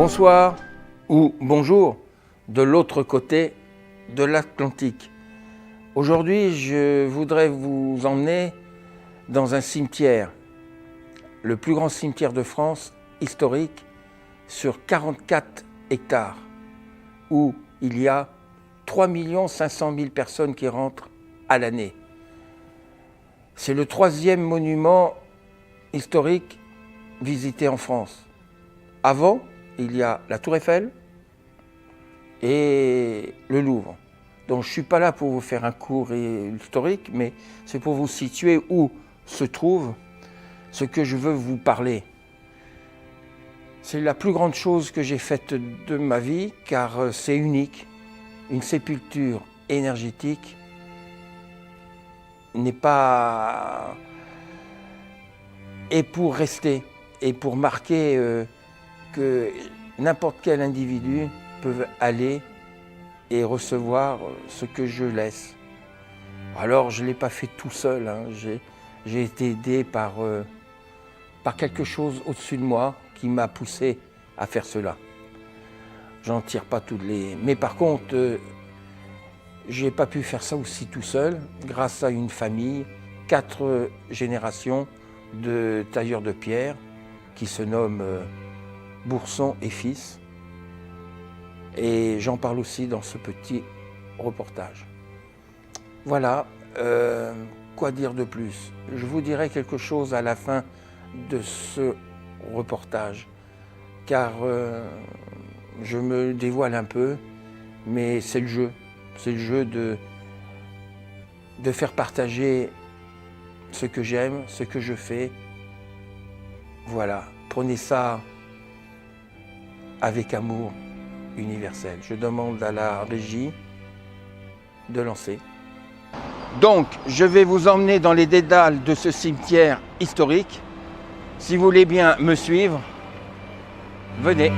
Bonsoir ou bonjour de l'autre côté de l'Atlantique. Aujourd'hui, je voudrais vous emmener dans un cimetière, le plus grand cimetière de France, historique, sur 44 hectares, où il y a 3 500 000 personnes qui rentrent à l'année. C'est le 3e monument historique visité en France. Avant, il y a la Tour Eiffel et le Louvre. Donc je ne suis pas là pour vous faire un cours historique, mais c'est pour vous situer où se trouve ce que je veux vous parler. C'est la plus grande chose que j'ai faite de ma vie, car c'est unique. Une sépulture énergétique n'est pas... et pour rester, et pour marquer que n'importe quel individu peut aller et recevoir ce que je laisse. Alors je ne l'ai pas fait tout seul, hein. J'ai été aidé par quelque chose au-dessus de moi qui m'a poussé à faire cela. J'en tire pas toutes les... Mais par contre, j'ai pas pu faire ça aussi tout seul, grâce à une famille, 4 générations de tailleurs de pierre qui se nomment Bourson et fils. Et j'en parle aussi dans ce petit reportage. Voilà, quoi dire de plus? Je vous dirai quelque chose à la fin de ce reportage, car je me dévoile un peu, mais c'est le jeu. C'est le jeu de faire partager ce que j'aime, ce que je fais. Voilà, prenez ça avec amour universel. Je demande à la régie de lancer. Donc, je vais vous emmener dans les dédales de ce cimetière historique. Si vous voulez bien me suivre, venez.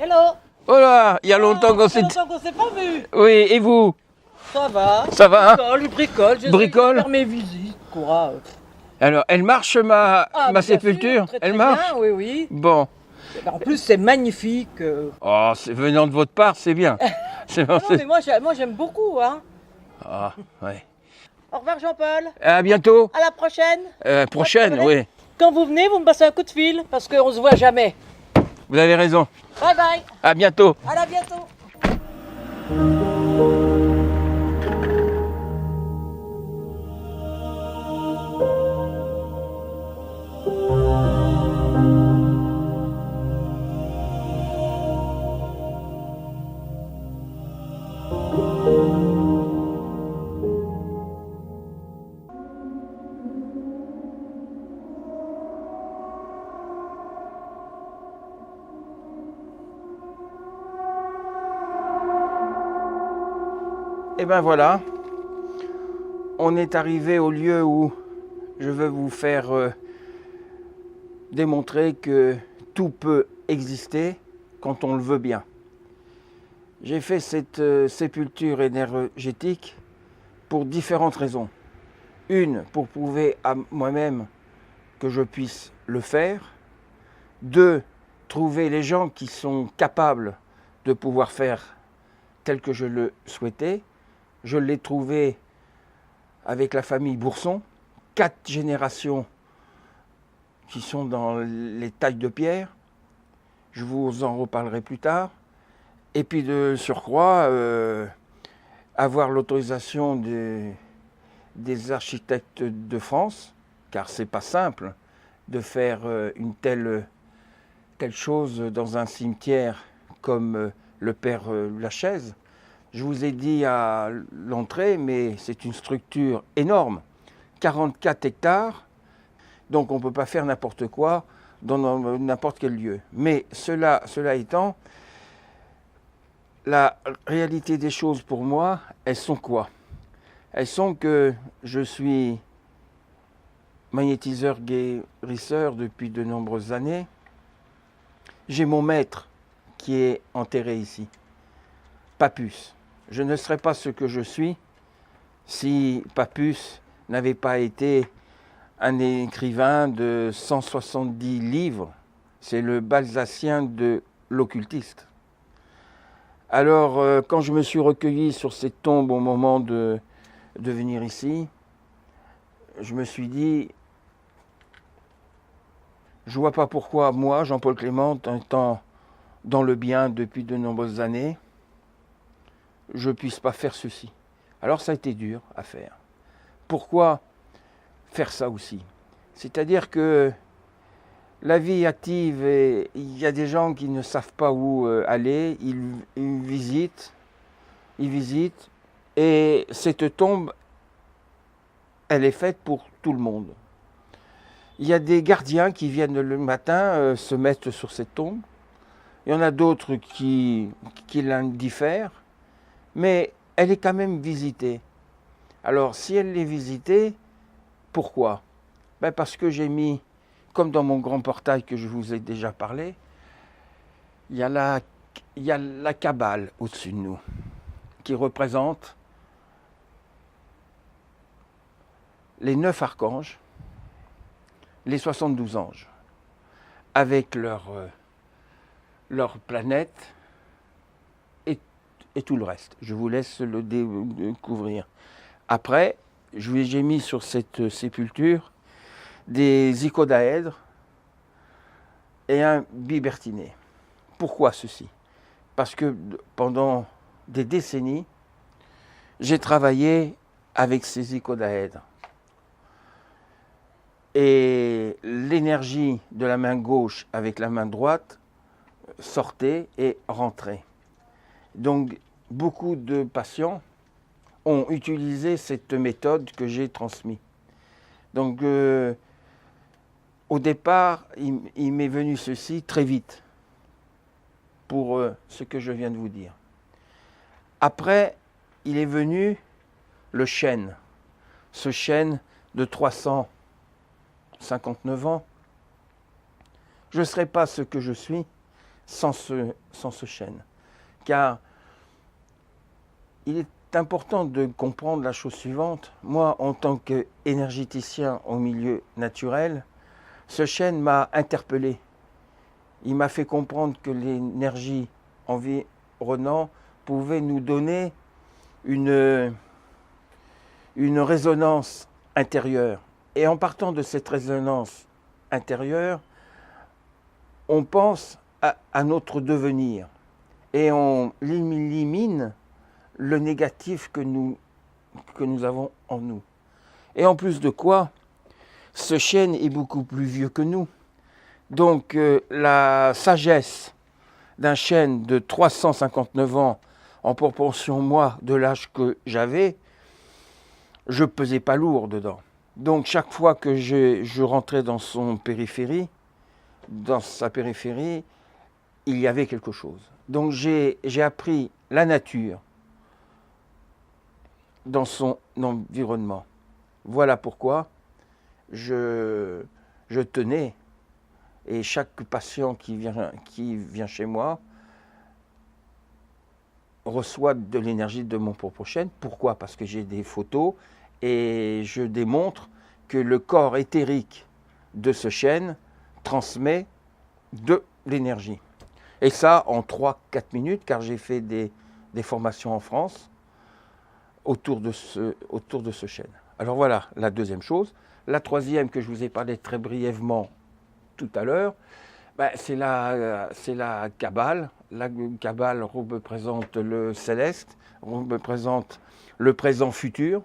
Hello. Oh là, il y a longtemps qu'on s'est... longtemps qu'on s'est pas vu. Oui, et vous? Ça va. Ça va, hein? Je bricole. Bricole. Faire mes visites, quoi. Alors, elle marche ma Bien sépulture? sûr, très, Elle très marche? bien, oui, oui. Bon. En plus, c'est magnifique. Oh, venant de votre part, c'est bien. Non, mais moi, j'aime beaucoup, hein. Ah, ouais. Au revoir, Jean-Paul. À bientôt. À la prochaine. Prochaine, oui. Quand vous venez, vous me passez un coup de fil, parce qu'on se voit jamais. Vous avez raison. Bye bye. À bientôt. À bientôt. Et ben voilà, on est arrivé au lieu où je veux vous faire démontrer que tout peut exister quand on le veut bien. J'ai fait cette sépulture énergétique pour différentes raisons. Une, pour prouver à moi-même que je puisse le faire. 2, trouver les gens qui sont capables de pouvoir faire tel que je le souhaitais. Je l'ai trouvé avec la famille Bourson, 4 générations qui sont dans les tailles de pierre. Je vous en reparlerai plus tard. Et puis de surcroît, avoir l'autorisation des architectes de France, car c'est pas simple de faire une telle chose dans un cimetière comme le Père Lachaise. Je vous ai dit à l'entrée, mais c'est une structure énorme. 44 hectares, donc on ne peut pas faire n'importe quoi dans n'importe quel lieu. Mais cela étant, la réalité des choses pour moi, elles sont quoi? Elles sont que je suis magnétiseur guérisseur depuis de nombreuses années. J'ai mon maître qui est enterré ici, Papus. Je ne serais pas ce que je suis si Papus n'avait pas été un écrivain de 170 livres. C'est le Balzacien de l'occultiste. Alors, quand je me suis recueilli sur cette tombe au moment de venir ici, je me suis dit, je ne vois pas pourquoi moi, Jean-Paul Clément, étant dans le bien depuis de nombreuses années, je ne puisse pas faire ceci. Alors ça a été dur à faire. Pourquoi faire ça aussi? C'est-à-dire que la vie active, il y a des gens qui ne savent pas où aller, ils visitent, et cette tombe, elle est faite pour tout le monde. Il y a des gardiens qui viennent le matin se mettre sur cette tombe. Il y en a d'autres qui l'indiffèrent, mais elle est quand même visitée. Alors, si elle est visitée, pourquoi? Parce que j'ai mis, comme dans mon grand portail que je vous ai déjà parlé, il y a la Kabbale au-dessus de nous, qui représente les 9 archanges, les 72 anges, avec leur planète et tout le reste. Je vous laisse le découvrir. Après, j'ai mis sur cette sépulture des icodaèdres et un bibertiné. Pourquoi ceci? Parce que pendant des décennies, j'ai travaillé avec ces icodaèdres. Et l'énergie de la main gauche avec la main droite sortait et rentrait. Donc, beaucoup de patients ont utilisé cette méthode que j'ai transmise. Donc, au départ, il m'est venu ceci très vite pour ce que je viens de vous dire. Après, il est venu le chêne, ce chêne de 359 ans. Je ne serais pas ce que je suis sans ce chêne. Car il est important de comprendre la chose suivante. Moi, en tant qu'énergéticien au milieu naturel, ce chêne m'a interpellé. Il m'a fait comprendre que l'énergie environnante pouvait nous donner une résonance intérieure. Et en partant de cette résonance intérieure, on pense à notre devenir et on élimine le négatif que nous avons en nous. Et en plus de quoi, ce chêne est beaucoup plus vieux que nous. Donc la sagesse d'un chêne de 359 ans en proportion, moi, de l'âge que j'avais, je pesais pas lourd dedans. Donc chaque fois que je rentrais dans sa périphérie, il y avait quelque chose. Donc j'ai appris la nature dans son environnement. Voilà pourquoi je tenais, et chaque patient qui vient chez moi reçoit de l'énergie de mon propre chêne. Pourquoi? Parce que j'ai des photos et je démontre que le corps éthérique de ce chêne transmet de l'énergie. Et ça en 3-4 minutes, car j'ai fait des formations en France autour de ce chêne. Alors voilà la deuxième chose. La troisième que je vous ai parlé très brièvement tout à l'heure, c'est la Kabbale. La Kabbale représente le céleste, représente le présent futur.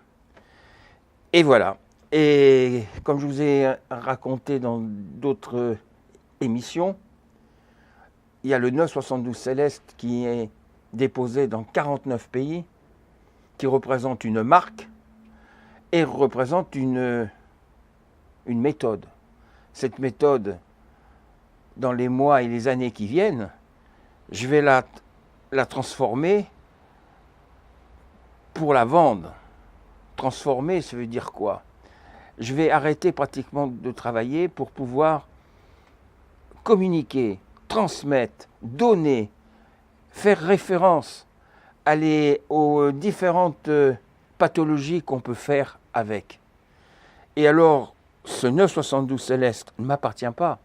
Et voilà. Et comme je vous ai raconté dans d'autres émissions, il y a le 972 céleste qui est déposé dans 49 pays, qui représente une marque. et représente une méthode. Cette méthode, dans les mois et les années qui viennent, je vais la transformer pour la vendre. Transformer, ça veut dire quoi? Je vais arrêter pratiquement de travailler pour pouvoir communiquer, transmettre, donner, faire référence aux différentes pathologies qu'on peut faire avec. Et alors, ce 972 céleste ne m'appartient pas.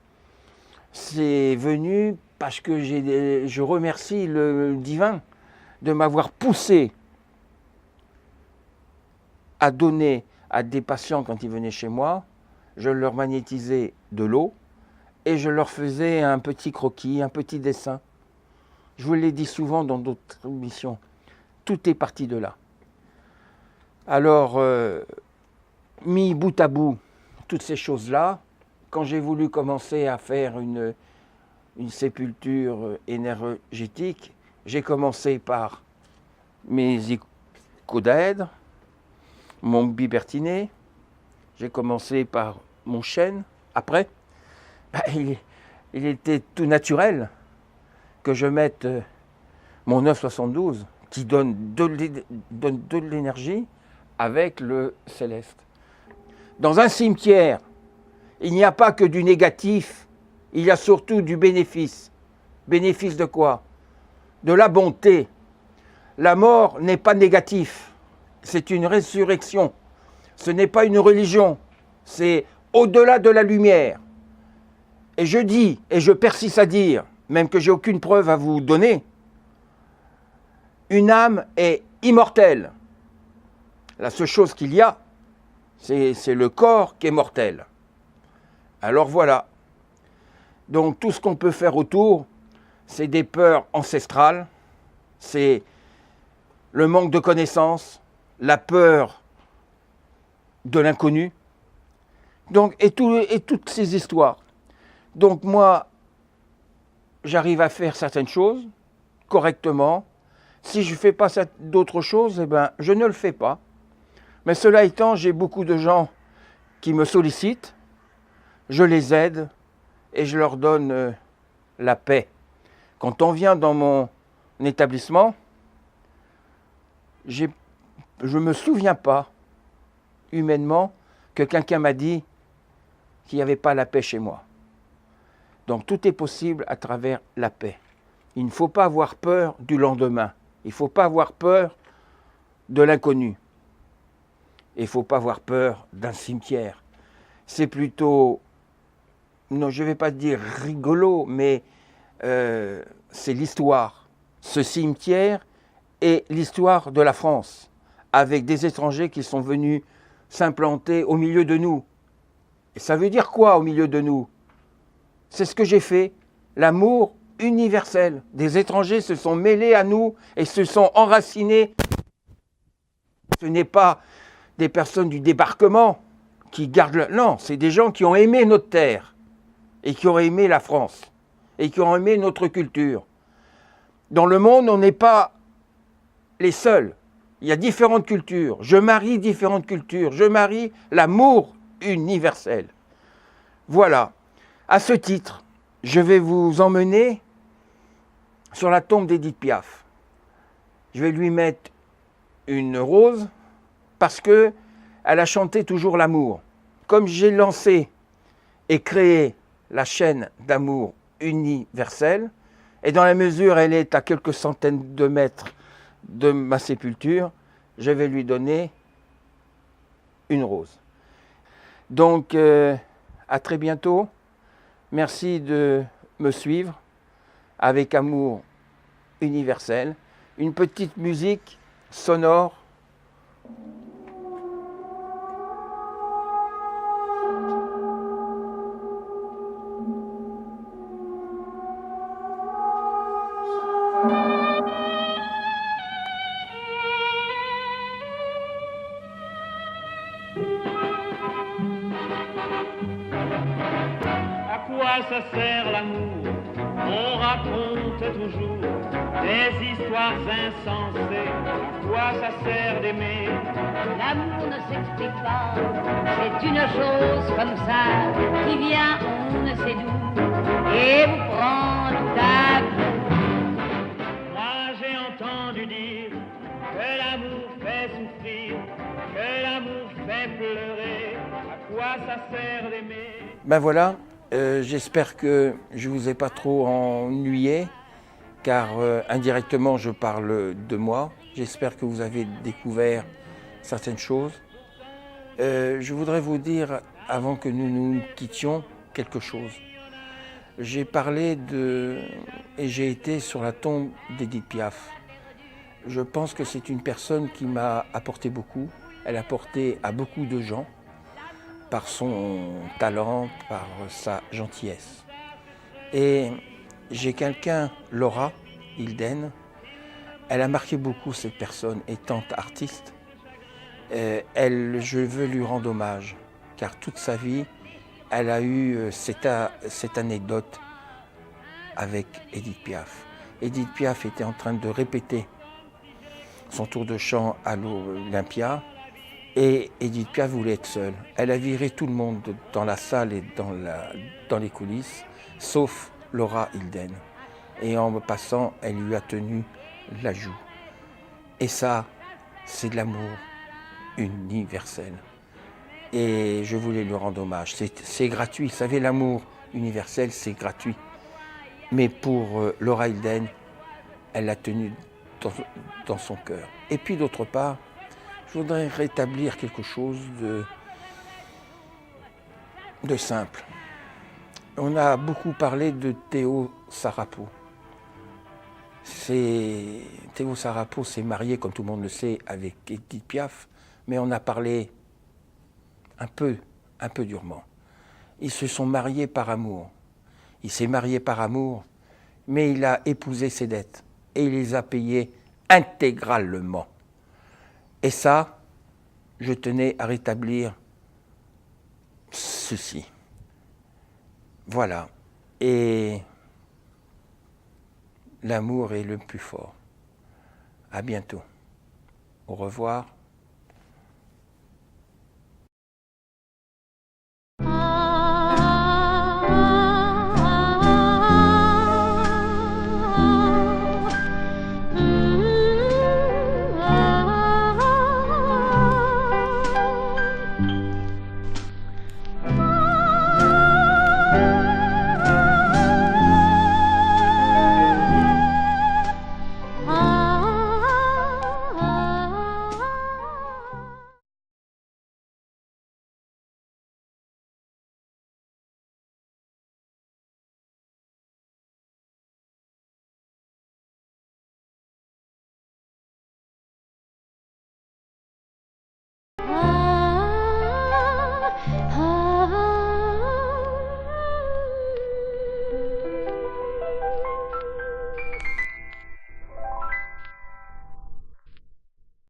C'est venu parce que je remercie le divin de m'avoir poussé à donner à des patients quand ils venaient chez moi. Je leur magnétisais de l'eau et je leur faisais un petit croquis, un petit dessin. Je vous l'ai dit souvent dans d'autres émissions. Tout est parti de là. Alors, mis bout à bout, toutes ces choses-là, quand j'ai voulu commencer à faire une sépulture énergétique, j'ai commencé par mes icodaèdres, mon bibertiné, j'ai commencé par mon chêne. Après, il était tout naturel que je mette mon 972 qui donne de l'énergie avec le céleste. Dans un cimetière, il n'y a pas que du négatif, il y a surtout du bénéfice. Bénéfice de quoi? De la bonté. La mort n'est pas négatif, c'est une résurrection. Ce n'est pas une religion, c'est au-delà de la lumière. Et je dis, et je persiste à dire, même que j'ai aucune preuve à vous donner, une âme est immortelle. La seule chose qu'il y a, c'est le corps qui est mortel. Alors voilà. Donc tout ce qu'on peut faire autour, c'est des peurs ancestrales, c'est le manque de connaissances, la peur de l'inconnu, donc et toutes ces histoires. Donc moi, j'arrive à faire certaines choses correctement. Si je ne fais pas d'autres choses, eh ben, je ne le fais pas. Mais cela étant, j'ai beaucoup de gens qui me sollicitent, je les aide et je leur donne la paix. Quand on vient dans mon établissement, je ne me souviens pas, humainement, que quelqu'un m'a dit qu'il n'y avait pas la paix chez moi. Donc tout est possible à travers la paix. Il ne faut pas avoir peur du lendemain. Il ne faut pas avoir peur de l'inconnu. Il ne faut pas avoir peur d'un cimetière. C'est plutôt, non, je ne vais pas dire rigolo, mais c'est l'histoire. Ce cimetière est l'histoire de la France, avec des étrangers qui sont venus s'implanter au milieu de nous. Et ça veut dire quoi au milieu de nous? C'est ce que j'ai fait, l'amour universel. Des étrangers se sont mêlés à nous et se sont enracinés. Ce n'est pas des personnes du débarquement qui gardent non, c'est des gens qui ont aimé notre terre et qui ont aimé la France et qui ont aimé notre culture. Dans le monde, on n'est pas les seuls. Il y a différentes cultures. Je marie différentes cultures. Je marie l'amour universel. Voilà. À ce titre, je vais vous emmener sur la tombe d'Édith Piaf. Je vais lui mettre une rose parce qu'elle a chanté toujours l'amour. Comme j'ai lancé et créé la chaîne d'amour universelle, et dans la mesure où elle est à quelques centaines de mètres de ma sépulture, je vais lui donner une rose. Donc, à très bientôt. Merci de me suivre avec amour universel. Une petite musique sonore. À quoi ça sert l'amour? On raconte toujours des histoires insensées, à quoi ça sert d'aimer? L'amour ne s'explique pas, c'est une chose comme ça, qui vient on ne sait d'où, et vous prend tout à coup. Moi j'ai entendu dire que l'amour fait souffrir, que l'amour fait pleurer, à quoi ça sert d'aimer? Ben voilà, j'espère que je ne vous ai pas trop ennuyé, car indirectement je parle de moi. J'espère que vous avez découvert certaines choses. Je voudrais vous dire, avant que nous nous quittions, quelque chose. J'ai parlé et j'ai été sur la tombe d'Édith Piaf. Je pense que c'est une personne qui m'a apporté beaucoup. Elle a apporté à beaucoup de gens par son talent, par sa gentillesse. Et j'ai quelqu'un, Laura Hilden, elle a marqué beaucoup cette personne, étant artiste. Je veux lui rendre hommage, car toute sa vie, elle a eu cette anecdote avec Édith Piaf. Édith Piaf était en train de répéter son tour de chant à l'Olympia et Édith Piaf voulait être seule. Elle a viré tout le monde dans la salle et dans les coulisses, sauf Laura Hilden. Et en me passant, elle lui a tenu la joue. Et ça, c'est de l'amour universel. Et je voulais lui rendre hommage. C'est gratuit. Vous savez, l'amour universel, c'est gratuit. Mais pour Laura Hilden, elle l'a tenu dans son cœur. Et puis d'autre part, je voudrais rétablir quelque chose de simple. On a beaucoup parlé de Théo Sarapo. Théo Sarapo s'est marié, comme tout le monde le sait, avec Édith Piaf, mais on a parlé un peu durement. Ils se sont mariés par amour. Il s'est marié par amour, mais il a épousé ses dettes et il les a payées intégralement. Et ça, je tenais à rétablir ceci. Voilà. Et l'amour est le plus fort. À bientôt. Au revoir.